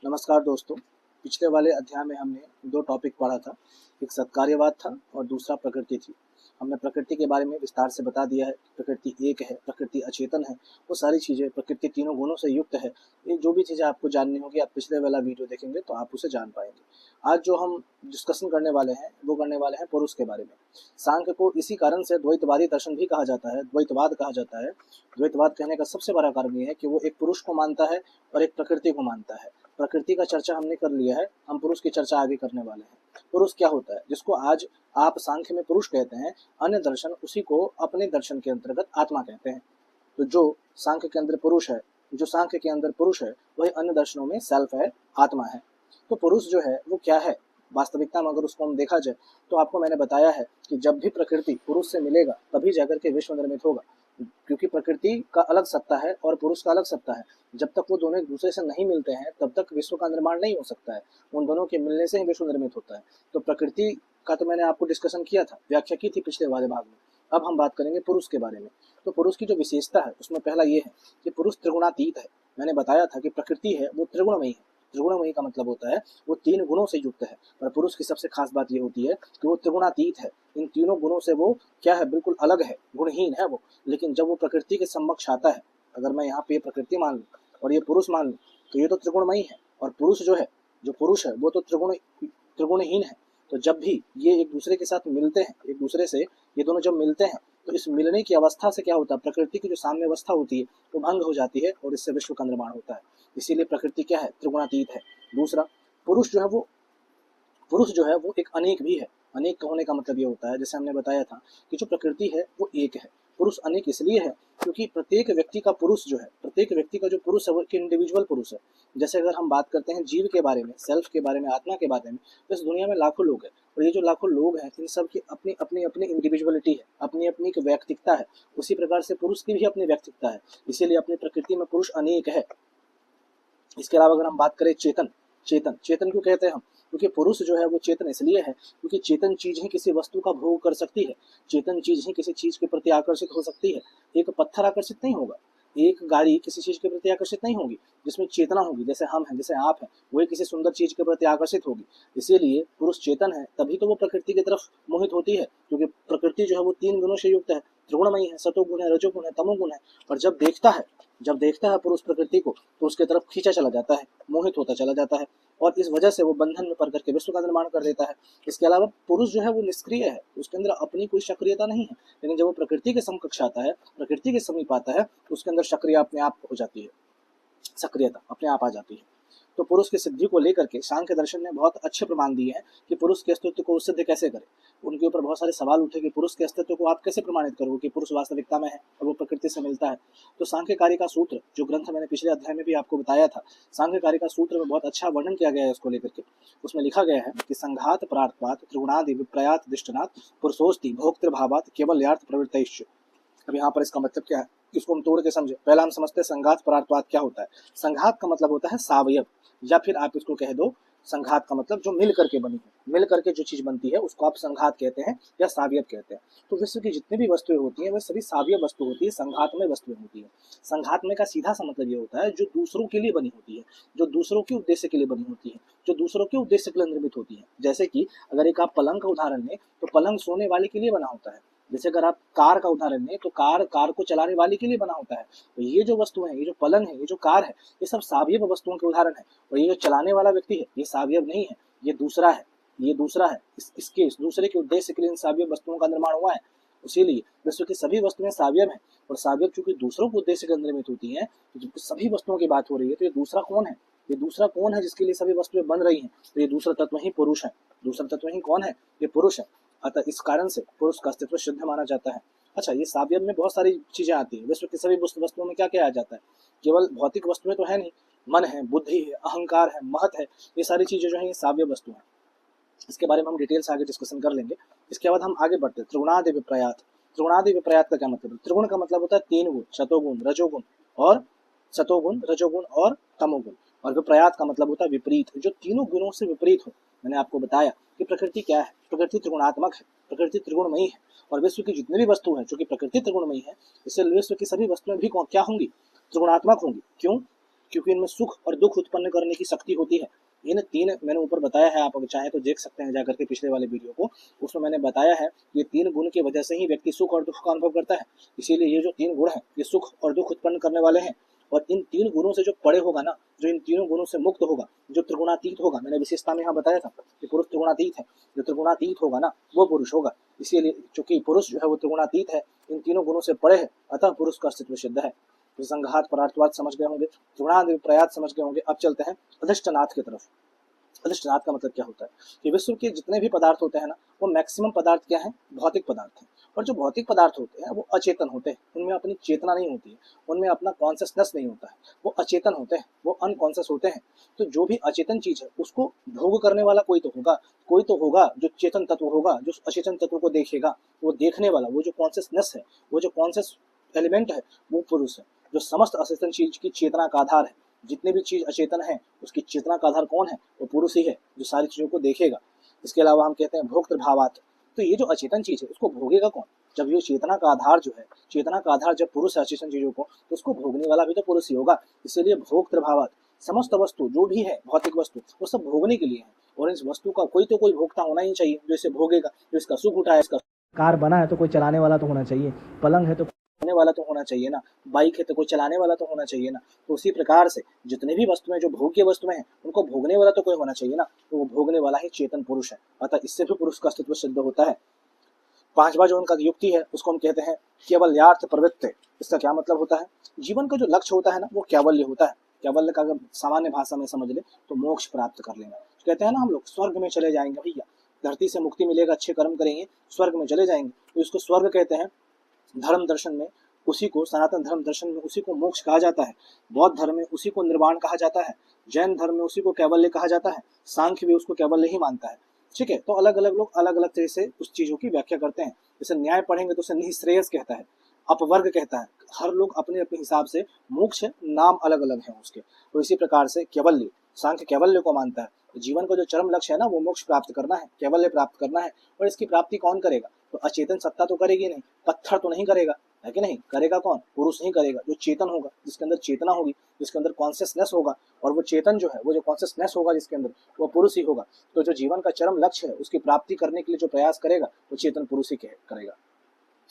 नमस्कार दोस्तों। पिछले वाले अध्याय में हमने दो टॉपिक पढ़ा था। एक सत्कार्यवाद था और दूसरा प्रकृति थी। हमने प्रकृति के बारे में विस्तार से बता दिया है। प्रकृति एक है, प्रकृति अचेतन है, वो सारी चीज़ें, प्रकृति तीनों गुणों से युक्त है। ये जो भी चीज़ें आपको जाननी होगी, आप पिछले वाला वीडियो देखेंगे तो आप उसे जान पाएंगे। आज जो हम डिस्कशन करने वाले हैं वो करने वाले हैं पुरुष के बारे में। सांख्य को इसी कारण से द्वैतवादी दर्शन भी कहा जाता है, द्वैतवाद कहा जाता है। द्वैतवाद कहने का सबसे बड़ा कारण ये है कि वो एक पुरुष को मानता है और एक प्रकृति को मानता है। प्रकृति का चर्चा हमने कर लिया है, हम पुरुष की चर्चा आगे करने वाले हैं। पुरुष क्या होता है, जिसको आज आप सांख्य में पुरुष कहते हैं, अन्य दर्शन उसी को अपने दर्शन के अंतर्गत आत्मा कहते हैं। तो जो सांख्य के अंदर पुरुष है, जो सांख्य के अंदर पुरुष है, वही अन्य दर्शनों में सेल्फ है, आत्मा है। तो पुरुष जो है वो क्या है वास्तविकता में, अगर उसको हम देखा जाए तो आपको मैंने बताया है कि जब भी प्रकृति पुरुष से मिलेगा तभी जाकर के विश्व निर्मित होगा, क्योंकि प्रकृति का अलग सत्ता है और पुरुष का अलग सत्ता है। जब तक वो दोनों एक दूसरे से नहीं मिलते हैं तब तक विश्व का निर्माण नहीं हो सकता है। उन दोनों के मिलने से ही विश्व निर्मित होता है। तो प्रकृति का तो मैंने आपको डिस्कशन किया था, व्याख्या की थी पिछले वाले भाग में। अब हम बात करेंगे पुरुष के बारे में। तो पुरुष की जो विशेषता है उसमें पहला ये है कि पुरुष त्रिगुणातीत है। मैंने बताया था कि प्रकृति है वो त्रिगुणमयी है। त्रिगुणमयी का मतलब होता है वो तीन गुणों से युक्त है, पर पुरुष की सबसे खास बात ये होती है कि वो त्रिगुणातीत है। इन तीनों गुणों से वो क्या है, बिल्कुल अलग है, गुणहीन है वो। लेकिन जब वो प्रकृति के समक्ष आता है, अगर मैं यहाँ पे प्रकृति मान लूँ और ये पुरुष मान लूँ, तो ये तो त्रिगुणमयी है और पुरुष जो है, जो पुरुष है वो तो त्रिगुणहीन है। तो जब भी ये एक दूसरे के साथ मिलते हैं, एक दूसरे से ये दोनों जब मिलते हैं तो इस मिलने की अवस्था से क्या होता है, प्रकृति की जो साम्य अवस्था होती है वो भंग हो जाती है और इससे विश्व का निर्माण होता है। इसीलिए प्रकृति क्या है, त्रिगुणातीत है। दूसरा, पुरुष जो है वो एक अनेक भी है। अनेक होने का मतलब ये होता है, जैसे हमने बताया था कि जो प्रकृति है वो एक है। पुरुष अनेक इसलिए है क्योंकि प्रत्येक व्यक्ति का पुरुष जो है, प्रत्येक व्यक्ति का जो पुरुष है वो एक इंडिविजुअल पुरुष है। जैसे अगर हम बात करते हैं जीव के बारे में, सेल्फ के बारे में, आत्मा के बारे में, तो इस दुनिया में लाखों लोग हैं और ये जो लाखों लोग हैं इन सब की अपनी अपनी अपनी इंडिविजुअलिटी है, अपनी अपनी एक व्यक्तिकता है। उसी प्रकार से पुरुष की भी अपनी व्यक्तिकता है, इसीलिए अपनी प्रकृति में पुरुष अनेक है। इसके अलावा अगर हम बात करें चेतन, चेतन क्यों कहते हैं हम, क्योंकि पुरुष जो है वो चेतन इसलिए है क्योंकि चेतन चीज ही किसी वस्तु का भोग कर सकती है, चेतन चीज ही किसी चीज के प्रति आकर्षित हो सकती है। एक पत्थर आकर्षित नहीं होगा, एक गाड़ी किसी चीज के प्रति आकर्षित नहीं होगी जिसमें चेतना होगी। जैसे हम हैं, जैसे आप हैं, वही किसी सुंदर चीज के प्रति आकर्षित होगी। इसीलिए पुरुष चेतन है, तभी तो वो प्रकृति की तरफ मोहित होती है, क्योंकि प्रकृति जो है वो तीन गुणों से युक्त है, त्रिगुणमयी है, सतोगुण है, रजोगुण है, तमोगुण है। और जब देखता है पुरुष प्रकृति को तो उसके तरफ खींचा चला जाता है, मोहित होता चला जाता है और इस वजह से वो बंधन में पड़ करके विश्व का निर्माण कर देता है। इसके अलावा पुरुष जो है वो निष्क्रिय है, उसके अंदर अपनी कोई सक्रियता नहीं है, लेकिन जब वो प्रकृति के समकक्ष आता है, प्रकृति के समीप आता है, तो उसके अंदर सक्रियता अपने आप हो जाती है, सक्रियता अपने आप आ जाती है। तो पुरुष की सिद्धि को लेकर के सांख्य दर्शन ने बहुत अच्छे प्रमाण दिए हैं कि पुरुष के अस्तित्व को सिद्ध कैसे करें। उनके ऊपर बहुत सारे सवाल उठे कि पुरुष के अस्तित्व को आप कैसे प्रमाणित करोगे कि पुरुष वास्तविकता में है और वो प्रकृति से मिलता है। तो सांख्यकारी का सूत्र, जो ग्रंथ मैंने पिछले अध्याय में भी आपको बताया था, सांख्यकारी का सूत्र में बहुत अच्छा वर्णन किया गया है उसको लेकर के। उसमें लिखा गया है कि संघात प्रार्थवात त्रिगुणादि विप्रयात दिष्टनात् पुरुषोस्ति भोक्तृभावात् केवल यार्थ प्रवृत्तिश्च। अब यहाँ पर इसका मतलब क्या है, इसको हम तोड़ के समझे। पहला हम समझते हैं संघात परार्थवात क्या होता है। संघात का मतलब होता है सावयव, या फिर आप इसको कह दो संघात का मतलब जो मिल करके बनी है, मिल करके जो चीज बनती है उसको आप संघात कहते हैं या सावयव कहते हैं। तो विश्व की जितनी भी वस्तुएं होती हैं वह सभी सावयव वस्तु होती है, संघातमय वस्तुएं होती है। संघातमय का सीधा सा मतलब ये होता है जो दूसरों के लिए बनी होती है, जो दूसरों के उद्देश्य के लिए बनी होती है, जो दूसरों के उद्देश्य के लिए निर्मित होती है। जैसे कि अगर एक आप पलंग का उदाहरण लें तो पलंग सोने वाले के लिए बना होता है। जैसे अगर आप कार का उदाहरण लें तो कार को चलाने वाले के लिए बना होता है। तो ये जो वस्तुएं हैं, ये जो पलंग है, ये जो कार है, ये सब सावयव वस्तुओं के उदाहरण है। और ये जो चलाने वाला व्यक्ति है ये सावयव नहीं है, ये दूसरा है, ये दूसरा है। इसके इस दूसरे के उद्देश्य के लिए इन सावयव वस्तुओं का निर्माण हुआ है। इसीलिए विश्व की सभी वस्तुएं सावयव हैं और सावयव चूंकि दूसरों के उद्देश्य के निर्मित होती हैं, तो जब सभी वस्तुओं की बात हो रही है तो ये दूसरा कौन है, ये दूसरा कौन है जिसके लिए सभी वस्तुएं बन रही हैं, तो ये दूसरा तत्व ही पुरुष है। दूसरा तत्व ही कौन है, ये पुरुष है। अतः इस कारण से पुरुष का अस्तित्व सिद्ध माना जाता है। अच्छा, ये सावयव में बहुत सारी चीजें आती हैं। विश्व की सभी वस्तुओं में क्या क्या आ जाता है, केवल भौतिक वस्तुएं तो है नहीं, मन है, बुद्धि है, अहंकार है, महत है, ये सारी चीजें जो है ये सावयव वस्तु है। इसके बारे में हम डिटेल से आगे डिस्कशन कर लेंगे। इसके बाद हम आगे बढ़ते हैं त्रिगुणादि विप्रयात। त्रिगुणादि विप्रयात का क्या मतलब है। त्रिगुण का मतलब होता है तीन गुण, सतोगुण, रजोगुण और तमोगुण। और विप्रयात का मतलब होता है विपरीत, जो तीनों गुणों से विपरीत हो। मैंने आपको बताया कि प्रकृति क्या है, प्रकृति त्रिगुणात्मक है, प्रकृति त्रिगुणमयी है। और विश्व की जितनी भी वस्तु है, जो कि प्रकृति त्रिगुणमयी है, इससे विश्व की सभी वस्तुएं भी क्या होंगी, त्रिगुणात्मक होंगी। क्यों, क्योंकि इनमें सुख और दुख उत्पन्न करने की शक्ति होती है। इन तीन मैंने ऊपर बताया है, आप अगर चाहें तो देख सकते हैं जाकर के पिछले वाले वीडियो को, उसमें मैंने बताया है ये तीन गुण की वजह से ही व्यक्ति सुख और दुख का अनुभव करता है। इसीलिए ये जो तीन गुण हैं ये सुख और दुख उत्पन्न करने वाले हैं। और इन तीन गुणों से जो परे होगा ना, जो इन तीनों गुणों से मुक्त होगा, जो त्रिगुणातीत होगा, मैंने विशेषता में यहाँ बताया था कि पुरुष त्रिगुणातीत है, जो त्रिगुणातीत होगा ना वो पुरुष होगा। इसीलिए चूंकि पुरुष जो है वो त्रिगुणातीत है, इन तीनों गुणों से परे है, अतः पुरुष का अस्तित्व सिद्ध है। तो संघात परार्थवाद समझ गए होंगे, त्रिगुणादि प्रयास समझ गए होंगे। अब चलते हैं अधिष्ठनाथ की तरफ। अधिष्ठानाथ का मतलब क्या होता है कि विश्व के जितने भी पदार्थ होते हैं ना, वो मैक्सिमम पदार्थ क्या है, भौतिक पदार्थ हैं। और जो भौतिक पदार्थ होते हैं वो अचेतन होते हैं, उनमें अपनी चेतना नहीं होती है, उनमें अपना कॉन्शियसनेस नहीं होता है, वो अचेतन होते हैं, वो अनकॉन्शियस होते हैं। तो जो भी अचेतन चीज है उसको भोग करने वाला कोई तो होगा जो चेतन तत्व होगा, जो अचेतन तत्व को देखेगा, वो देखने वाला, वो जो कॉन्शियसनेस है, वो जो कॉन्शियस एलिमेंट है, वो पुरुष है, जो समस्त अचेतन चीज की चेतना का आधार है। जितने भी चीज अचेतन है उसकी चेतना का आधार कौन है, वो पुरुष ही है, जो सारी चीजों को देखेगा। इसके अलावा हम कहते हैं भोक्तृभावात्, तो ये जो अचेतन चीज है उसको भोगेगा कौन, जब ये चेतना का आधार जो है, चेतना का आधार जब पुरुष है अचेतन चीजों को, तो उसको भोगने वाला भी तो पुरुष ही होगा। इसीलिए भोक्तृभावात्, समस्त वस्तु जो भी है भौतिक वस्तु वो सब भोगने के लिए है, और इस वस्तु का कोई तो कोई भोक्ता होना ही चाहिए जो इसे भोगेगा, जो इसका सुख उठाए। इसका कार बना है तो कोई चलाने वाला तो होना चाहिए, पलंग है तो चलाने वाला तो होना चाहिए ना, बाइक है तो कोई चलाने वाला तो होना चाहिए ना। तो उसी प्रकार से जितने भी वस्तुएं जो भोग्य वस्तुएं हैं उनको भोगने वाला तो कोई होना चाहिए ना, तो वो भोगने वाला ही चेतन पुरुष है, अतः इससे भी पुरुष का अस्तित्व सिद्ध होता है। पांचवा जो उनका युक्ति है उसको हम कहते हैं केवल्यार्थ प्रवृत्ति। इसका क्या मतलब होता है, जीवन का जो लक्ष्य होता है ना वो कैवल्य होता है। कैवल्य का अगर सामान्य भाषा में समझ ले तो मोक्ष प्राप्त कर लेना। कहते हैं ना हम लोग स्वर्ग में चले जाएंगे भैया, धरती से मुक्ति मिलेगा, अच्छे कर्म करेंगे स्वर्ग में चले जाएंगे, तो इसको स्वर्ग कहते हैं। धर्म दर्शन में उसी को, सनातन धर्म दर्शन में उसी को मोक्ष कहा जाता है, बौद्ध धर्म में उसी को निर्वाण कहा जाता है, जैन धर्म में उसी को कैवल्य कहा जाता है, सांख्य भी उसको कैवल्य ही मानता है। ठीक है, तो अलग अलग लोग अलग अलग तरह से उस चीजों की व्याख्या करते हैं। जैसे न्याय पढ़ेंगे तो उसे निःश्रेयस कहता है, अपवर्ग कहता है। हर लोग अपने अपने हिसाब से, मोक्ष नाम अलग अलग है उसके। तो इसी प्रकार से कैवल्य, सांख्य कैवल्य को मानता है। जीवन का जो चरम लक्ष्य है ना वो मोक्ष प्राप्त करना है, कैवल्य प्राप्त करना है। और इसकी प्राप्ति कौन करेगा, तो अचेतन सत्ता तो करेगी नहीं, पत्थर तो नहीं करेगा, है कि नहीं, करेगा कौन, पुरुष नहीं करेगा, जो चेतन होगा, जिसके अंदर चेतना होगी, जिसके अंदर कॉन्शियसनेस होगा, और वो चेतन जो है, वो जो कॉन्शियसनेस होगा जिसके अंदर, वो पुरुष ही होगा। तो जो जीवन का चरम लक्ष्य है उसकी प्राप्ति करने के लिए जो प्रयास करेगा वो चेतन पुरुष ही करेगा।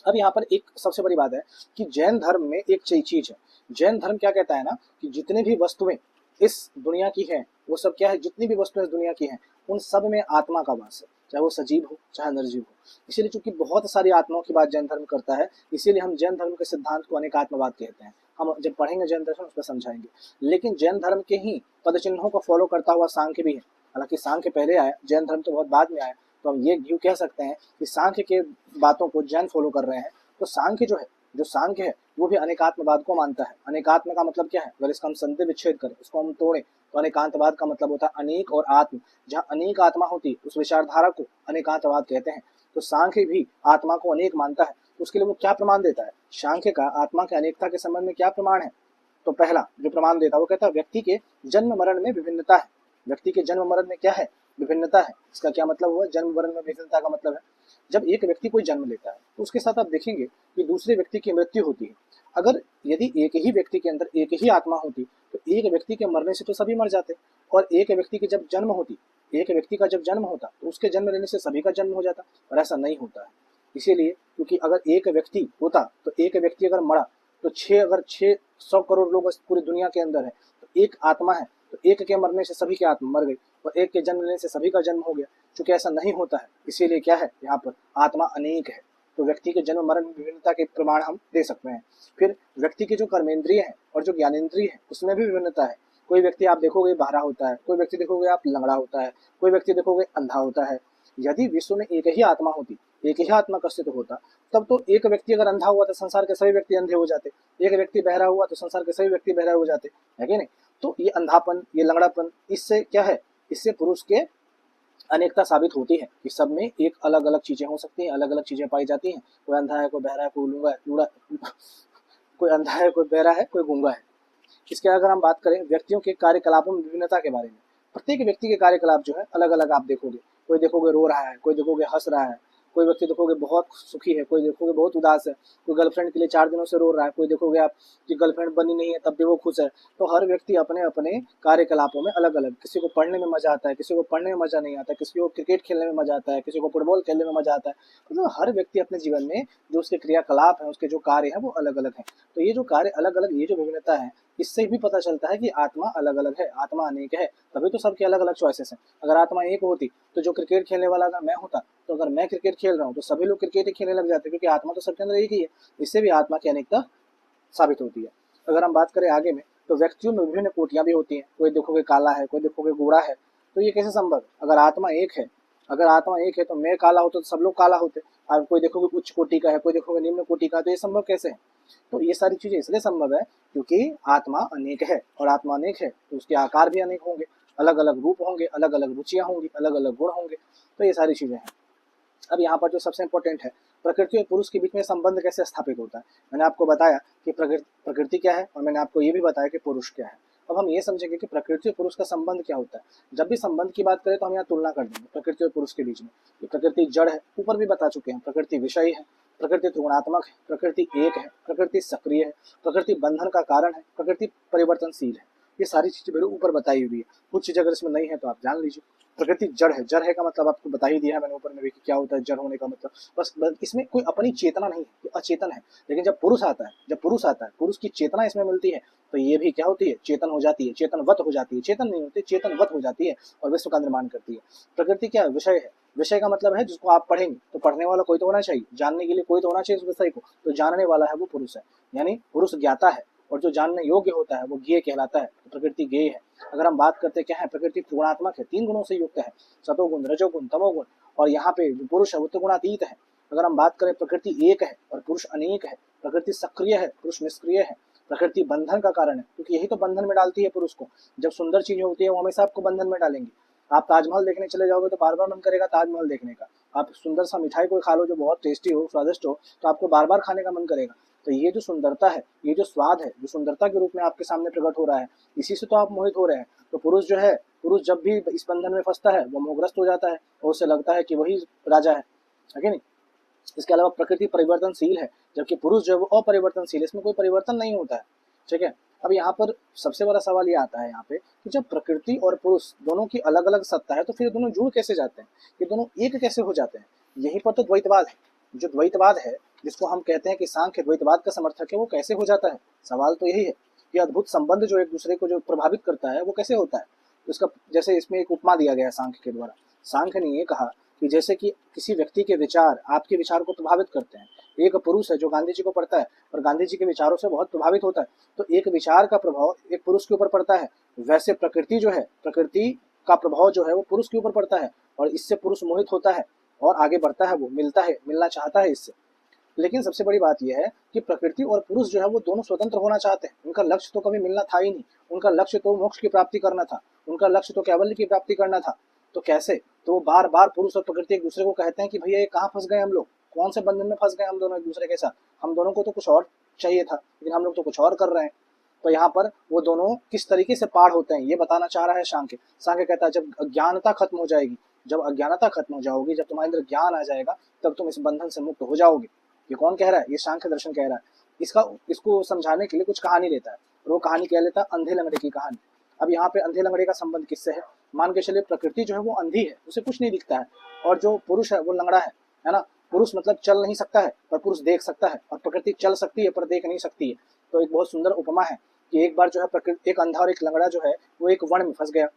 अब यहाँ पर एक सबसे बड़ी बात है कि जैन धर्म में एक चीज है, जैन धर्म क्या कहता है ना कि जितनी भी वस्तुएं इस दुनिया की हैं वो सब क्या है, जितनी भी वस्तुएं इस दुनिया की हैं उन सब में आत्मा का वास है, चाहे वो सजीव हो चाहे निर्जीव हो। इसीलिए चूंकि बहुत सारी आत्माओं की बात जैन धर्म करता है, इसीलिए हम जैन धर्म के सिद्धांत को अनेकात्मवाद कहते हैं। हम जब पढ़ेंगे जैन दर्शन उसको समझाएंगे। लेकिन जैन धर्म के ही पद चिन्हों को फॉलो करता हुआ सांख्य भी है, हालांकि सांख्य पहले आया, जैन धर्म तो बहुत बाद में आया। तो हम ये यूँ कह सकते हैं कि सांख्य के बातों को जैन फॉलो कर रहे हैं। तो सांख्य जो है, जो सांख्य है वो भी अनेकात्मवाद को मानता है। अनेकात्म का मतलब क्या है, अगर इसका हम संधि विच्छेद करें, इसको हम तोड़ें, तो अनेकांतवाद का मतलब होता है अनेक और आत्म। जहाँ अनेक आत्मा होती है उस विचारधारा को अनेकांतवाद कहते हैं। तो सांख्य भी आत्मा को अनेक मानता है। तो उसके लिए वो क्या प्रमाण देता है, सांख्य का आत्मा के अनेकता के संबंध में क्या प्रमाण है। तो पहला जो प्रमाण देता है वो कहता है व्यक्ति के जन्म मरण में विभिन्नता है। व्यक्ति के जन्म मरण में क्या है, विभिन्नता है। इसका क्या मतलब हुआ, जन्म मरण में विभिन्नता का मतलब है जब एक व्यक्ति कोई जन्म लेता है तो उसके साथ आप देखेंगे कि दूसरे व्यक्ति की मृत्यु होती है। अगर यदि एक ही व्यक्ति के अंदर एक ही आत्मा होती तो एक व्यक्ति के मरने से तो सभी मर जाते, और एक व्यक्ति की जब जन्म होती, एक व्यक्ति का जब जन्म होता तो उसके जन्म लेने से सभी का जन्म हो जाता, और ऐसा नहीं होता है। इसीलिए क्योंकि अगर एक व्यक्ति होता तो एक व्यक्ति अगर मरा तो 600 करोड़ लोग पूरी दुनिया के अंदर है, तो एक आत्मा है, तो एक के मरने से सभी की आत्मा मर गई, और एक के जन्म लेने से सभी का जन्म हो गया। चूंकि ऐसा नहीं होता है इसीलिए क्या है, यहाँ पर आत्मा अनेक है। तो व्यक्ति के जन्म मरण विभिन्नता के प्रमाण हम दे सकते हैं। फिर व्यक्ति के जो कर्मेंद्रिय है और जो ज्ञानेंद्रिय है उसमें भी विभिन्नता है। कोई व्यक्ति आप देखोगे बहरा होता है, कोई व्यक्ति देखोगे आप लंगड़ा होता है, कोई व्यक्ति देखोगे अंधा होता है। यदि विश्व में एक ही आत्मा होती, एक ही आत्मा का अस्तित्व होता, तब तो एक व्यक्ति अगर अंधा हुआ तो संसार के सभी व्यक्ति अंधे हो जाते, एक व्यक्ति बहरा हुआ तो संसार के सभी व्यक्ति बहरा हो जाते, है कि नहीं। तो ये अंधापन, ये लंगड़ापन, इससे क्या है, इससे पुरुष के अनेकता साबित होती है कि सब में एक अलग अलग चीजें हो सकती हैं, अलग अलग चीजें पाई जाती हैं। कोई अंधा है, कोई बहरा है, कोई लूंगा है, लूड़ा कोई अंधा है, कोई बहरा है, कोई गूंगा है। इसके अगर हम बात करें व्यक्तियों के कार्यकलापों में विभिन्नता के बारे में, प्रत्येक व्यक्ति के कार्यकलाप जो है अलग अलग आप देखोगे। कोई देखोगे रो रहा है, कोई देखोगे हंस रहा है, कोई व्यक्ति देखोगे बहुत सुखी है, कोई देखोगे बहुत उदास है, कोई गर्लफ्रेंड के लिए 4 दिनों से रो रहा है, कोई देखोगे आप कि गर्लफ्रेंड बनी नहीं है तब भी वो खुश है। तो हर व्यक्ति अपने अपने कार्यकलापों में अलग अलग, किसी को पढ़ने में मजा आता है, किसी को पढ़ने में मजा नहीं आता, किसी को क्रिकेट खेलने में मजा आता है, किसी को फुटबॉल खेलने में मजा आता है। मतलब हर व्यक्ति अपने जीवन में जो उसके क्रियाकलाप है, उसके जो कार्य है वो अलग अलग है। तो ये जो कार्य अलग अलग, ये जो विभिन्नता है, इससे भी पता चलता है कि आत्मा अलग अलग है, आत्मा अनेक है, तभी तो सबके अलग अलग चॉइसेस हैं। अगर आत्मा एक होती तो जो क्रिकेट खेलने वाला अगर मैं होता, तो अगर मैं क्रिकेट खेल रहा हूँ तो सभी लोग क्रिकेट ही खेलने लग जाते, क्योंकि आत्मा तो सबके अंदर एक ही है। इससे भी आत्मा की अनेकता साबित होती है। अगर हम बात करें आगे में, तो व्यक्तियों में विभिन्न कोटियां भी होती हैं, कोई देखोगे काला है, कोई देखोगे गोरा है। तो ये कैसे संभव? अगर आत्मा एक है, अगर आत्मा एक है तो मैं काला होता तो सब लोग काला होते। अब कोई देखोगे उच्च कोटि का है, कोई देखोगे निम्न कोटि का, तो ये संभव कैसे है? तो ये सारी चीजें इसलिए संभव है क्योंकि आत्मा अनेक है, और आत्मा अनेक है तो उसके आकार भी अनेक होंगे, अलग अलग रूप होंगे, अलग अलग रुचियां होंगी, अलग अलग गुण होंगे। तो ये सारी चीजें हैं। अब यहाँ पर जो सबसे इंपॉर्टेंट है, प्रकृति और पुरुष के बीच में संबंध कैसे स्थापित होता है। मैंने आपको बताया कि प्रकृति क्या है, और मैंने आपको ये भी बताया कि पुरुष क्या है। अब हम ये समझेंगे कि प्रकृति और पुरुष का संबंध क्या होता है। जब भी संबंध की बात करें तो हम यहाँ तुलना कर देंगे प्रकृति और पुरुष के बीच में। ये प्रकृति जड़ है, ऊपर भी बता चुके हैं, प्रकृति विषय है, प्रकृति त्रिगुणात्मक है, प्रकृति एक है, प्रकृति सक्रिय है, प्रकृति बंधन का कारण है, प्रकृति परिवर्तनशील है। ये सारी चीजें मेरे ऊपर बताई हुई है। कुछ चीजें अगर इसमें नहीं है तो आप जान लीजिए। प्रकृति जड़ है, जड़ है का मतलब आपको बता ही दिया है मैंने ऊपर में भी कि क्या होता है जड़ होने का मतलब। बस इसमें कोई अपनी चेतना नहीं है, ये अचेतन है। लेकिन जब पुरुष आता है, पुरुष की चेतना इसमें मिलती है, तो ये भी क्या होती है? चेतन हो जाती है, चेतनवत हो जाती है। चेतन नहीं होती, चेतनवत हो जाती है और विश्व का निर्माण करती है। प्रकृति क्या है? विषय है। विषय का मतलब है जिसको आप पढ़ेंगे, तो पढ़ने वाला कोई तो होना चाहिए, जानने के लिए कोई तो होना चाहिए उस विषय को, तो जानने वाला है वो पुरुष है। यानी पुरुष ज्ञाता है, और जो जानने योग्य होता है वो ज्ञेय कहलाता है। तो प्रकृति ज्ञेय है। अगर हम बात करते क्या है, प्रकृति त्रिगुणात्मक है, 3 गुणों से युक्त है, सतोगुण, रजोगुण, तमोगुण। और यहाँ पे जो पुरुष है वो त्रिगुणातीत है। अगर हम बात करें, प्रकृति एक है और पुरुष अनेक है, प्रकृति सक्रिय है, पुरुष निष्क्रिय है, प्रकृति बंधन का कारण है, क्योंकि यही तो बंधन में डालती है पुरुष को। जब सुंदर चीजें होती है वो हमेशा आपको बंधन में डालेंगी। आप ताजमहल देखने चले जाओगे तो बार बार मन करेगा ताजमहल देखने का। आप सुंदर सा मिठाई कोई खा लो जो बहुत टेस्टी हो, स्वादिष्ट हो, तो आपको बार बार खाने का मन करेगा। तो ये जो सुंदरता है, ये जो स्वाद है, जो सुंदरता के रूप में आपके सामने प्रकट हो रहा है, इसी से तो आप मोहित हो रहे हैं। तो पुरुष जो है, पुरुष जब भी इस बंधन में फंसता है वो मोहग्रस्त हो जाता है, और उसे लगता है कि वही राजा है कि नहीं। इसके अलावा प्रकृति परिवर्तनशील है, जबकि पुरुष जो है वो अपरिवर्तनशील है, इसमें कोई परिवर्तन नहीं होता है। ठीक है। अब यहाँ पर सबसे बड़ा सवाल ये आता है यहाँ पे कि जब प्रकृति और पुरुष दोनों की अलग अलग सत्ता है, तो फिर दोनों जुड़ कैसे जाते हैं, ये दोनों एक कैसे हो जाते हैं? यहीं पर तो द्वैतवाद है। जो द्वैतवाद है, जिसको हम कहते हैं कि सांख्य द्वैतवाद का समर्थक है, वो कैसे हो जाता है? सवाल तो यही है कि अद्भुत संबंध जो एक दूसरे को जो प्रभावित करता है वो कैसे होता है। तो इसका जैसे इसमें एक उपमा दिया गया है सांख्य के द्वारा। सांख्य ने ये कहा कि जैसे कि किसी व्यक्ति के विचार आपके विचार को प्रभावित करते हैं। एक पुरुष है जो गांधी जी को पढ़ता है और गांधी जी के विचारों से बहुत प्रभावित होता है, तो एक विचार का प्रभाव एक पुरुष के ऊपर पड़ता है। वैसे प्रकृति जो है, प्रकृति का प्रभाव जो है वो पुरुष के ऊपर पड़ता है, और इससे पुरुष मोहित होता है और आगे बढ़ता है, वो मिलता है, मिलना चाहता है इससे। लेकिन सबसे बड़ी बात यह है कि प्रकृति और पुरुष जो है वो दोनों स्वतंत्र होना चाहते हैं। उनका लक्ष्य तो कभी मिलना था ही नहीं। उनका लक्ष्य तो मोक्ष की प्राप्ति करना था, उनका लक्ष्य तो कैवल्य की प्राप्ति करना था। तो कैसे? तो वो बार बार पुरुष और प्रकृति एक दूसरे को कहते हैं कि भैया ये कहाँ फंस गए हम लोग, कौन से बंधन में फंस गए हम दोनों एक दूसरे के साथ। हम दोनों को तो कुछ और चाहिए था, लेकिन हम लोग तो कुछ और कर रहे हैं। तो यहाँ पर वो दोनों किस तरीके से पार होते हैं ये बताना चाह रहा है सांख्य। सांख्य कहता है जब अज्ञानता खत्म हो जाएगी, जब अज्ञानता खत्म हो जाओगी, जब तुम्हारे अंदर ज्ञान आ जाएगा, तब तुम इस बंधन से मुक्त हो जाओगे। ये कौन कह रहा है? ये सांख्य दर्शन कह रहा है। इसको समझाने के लिए कुछ कहानी लेता है, और वो कहानी कह लेता है अंधे लंगड़े की कहानी। अब यहाँ पे अंधे लंगड़े का संबंध किससे है? मान के चलिए प्रकृति जो है वो अंधी है, उसे कुछ नहीं दिखता है, और जो पुरुष है वो लंगड़ा है ना। पुरुष मतलब चल नहीं सकता है पर पुरुष देख सकता है, और प्रकृति चल सकती है पर देख नहीं सकती है। तो एक बहुत सुंदर उपमा है कि एक बार जो है प्रकृति, एक अंधा और एक लंगड़ा जो है वो एक वन में फंस गया,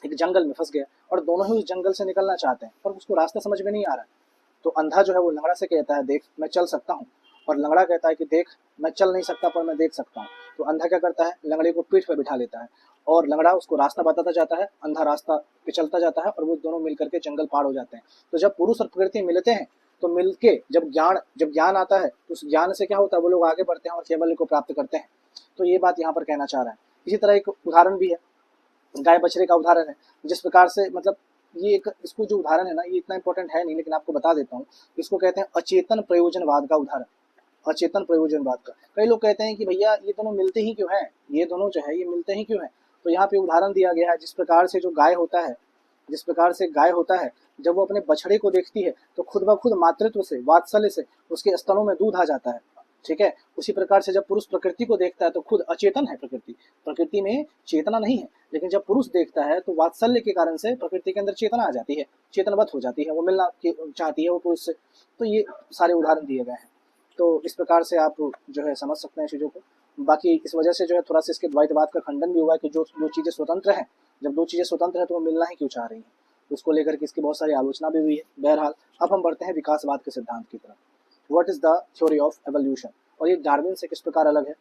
एक जंगल में फंस गया, और दोनों ही उस जंगल से निकलना चाहते हैं, पर उसको रास्ता समझ में नहीं आ रहा है। तो अंधा जो है वो लंगड़ा से कहता है देख मैं चल सकता हूँ, और लंगड़ा कहता है कि देख मैं चल नहीं सकता पर मैं देख सकता हूँ। तो अंधा क्या करता है? लंगड़े को पीठ पर बिठा लेता है, और लंगड़ा उसको रास्ता बताता जाता है, अंधा रास्ता पे चलता जाता है, और वो दोनों मिलकर के जंगल पार हो जाते हैं। तो जब पुरुष और प्रकृति मिलते हैं, तो मिलके जब ज्ञान आता है, तो उस ज्ञान से क्या होता है? वो लोग आगे बढ़ते हैं और कैवल्य को प्राप्त करते हैं। तो ये बात यहाँ पर कहना चाह रहा है। इसी तरह एक उदाहरण भी है, गाय बछड़े का उदाहरण है। जिस प्रकार से मतलब ये एक, इसको जो उदाहरण है ना, ये इतना इंपॉर्टेंट है नहीं, लेकिन आपको बता देता हूँ। इसको कहते हैं अचेतन प्रयोजनवाद का उदाहरण। अचेतन प्रयोजनवाद का, कई लोग कहते हैं कि भैया ये दोनों मिलते ही क्यों हैं, ये दोनों जो है ये मिलते ही क्यों हैं। तो यहाँ पे उदाहरण दिया गया है, जिस प्रकार से जो गाय होता है जिस प्रकार से गाय होता है, जब वो अपने बछड़े को देखती है तो खुद ब खुद मातृत्व से, वात्सल्य से उसके स्तनों में दूध आ जाता है। ठीक है, उसी प्रकार से जब पुरुष प्रकृति को देखता है तो खुद अचेतन है प्रकृति, प्रकृति में चेतना नहीं है, लेकिन जब पुरुष देखता है तो वात्सल्य के कारण से प्रकृति के अंदर चेतना आ जाती है, चेतनवत हो जाती है, वो मिलना चाहती है वो पुरुष से। तो ये सारे उदाहरण दिए गए हैं। तो इस प्रकार से आप जो है समझ सकते हैं चीज़ों को। बाकी इस वजह से जो है थोड़ा सा इसके द्वैतवाद का खंडन भी हुआ है कि जो दो चीज़ें स्वतंत्र हैं, जब दो चीज़ें स्वतंत्र हैं तो वो मिलना ही क्यों चाह रही हैं, उसको लेकर के इसकी बहुत सारी आलोचना भी हुई है। बहरहाल अब हम बढ़ते हैं विकासवाद के सिद्धांत की तरफ। What is the theory of evolution, और ये डार्विन से किस प्रकार अलग है।